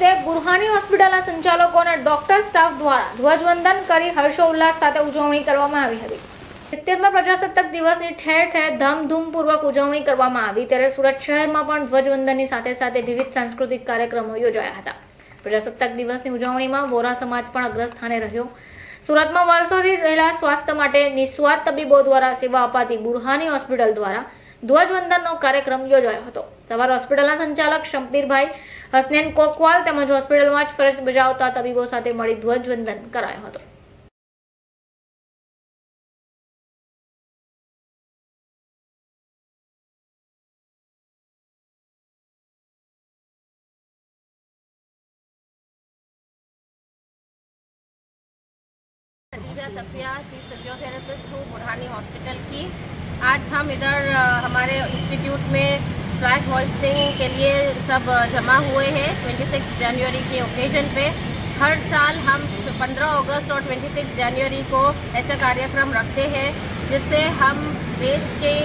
નિમિત્તે બુરહાની હોસ્પિટલના સંચાલકો અને ડોક્ટર સ્ટાફ દ્વારા ધ્વજવંદન કરી હર્ષોલ્લાસ સાથે ઉજવણી કરવામાં આવી હતી। 70મા પ્રજાસત્તાક દિવસની ઠેર ઠેર ધામધૂમપૂર્વક ઉજવણી કરવામાં આવી ત્યારે સુરત શહેરમાં પણ ધ્વજવંદનની સાથે સાથે વિવિધ સાંસ્કૃતિક કાર્યક્રમો યોજાયા હતા। પ્રજાસત્તાક દિવસની ઉજવણીમાં વોરા સમાજ પણ અગ્રસ્થાને રહ્યો। સુરતમાં વર્ષોથી રહેલા સ્વાસ્થ્ય માટે નિસ્વાર્થ તબીબો દ્વારા સેવા અપાતી બુરહાની હોસ્પિટલ દ્વારા ધ્વજવંદનનો કાર્યક્રમ યોજાયો હતો। સવાર હોસ્પિટલના સંચાલક શમ્પીરભાઈ હસનૈન કોકવાલ તેમજ હોસ્પિટલમાં જ ફરજ બજાવતા તબીબો સાથે મળી ધ્વજવંદન કરાયો હતો। खदीजा तफिया चीफ फिजियोथेरेपिस्ट हूँ बुरहानी हॉस्पिटल की। आज हम इधर हमारे इंस्टीट्यूट में फ्लैग होइस्टिंग के लिए सब जमा हुए हैं 26 जनवरी के ओकेजन पे। हर साल हम 15 अगस्त और 26 जनवरी को ऐसे कार्यक्रम रखते हैं जिससे हम देश के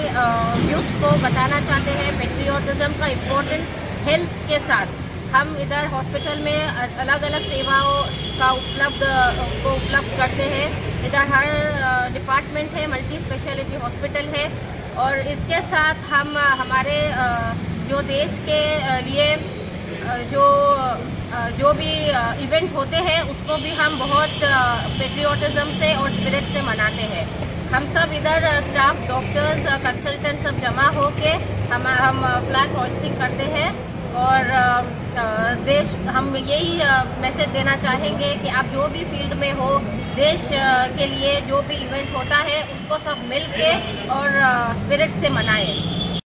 यूथ को बताना चाहते हैं पेट्रियोटिज्म का इम्पोर्टेंस। हेल्थ के साथ हम इधर हॉस्पिटल में अलग अलग सेवाओं का उपलब्ध करते हैं। इधर हर डिपार्टमेंट है, मल्टी स्पेशलिटी हॉस्पिटल है और इसके साथ हम हमारे जो देश के लिए जो भी इवेंट होते हैं उसको भी हम बहुत पेट्रियोटिज्म से और स्पिरिट से मनाते हैं। हम सब इधर स्टाफ, डॉक्टर्स, कंसल्टेंट सब जमा होके हम फ्लैग होइस्टिंग करते हैं और हम यही मैसेज देना चाहेंगे कि आप जो भी फील्ड में हो, देश के लिए जो भी इवेंट होता है उसको सब मिल के और स्पिरिट से मनाएं।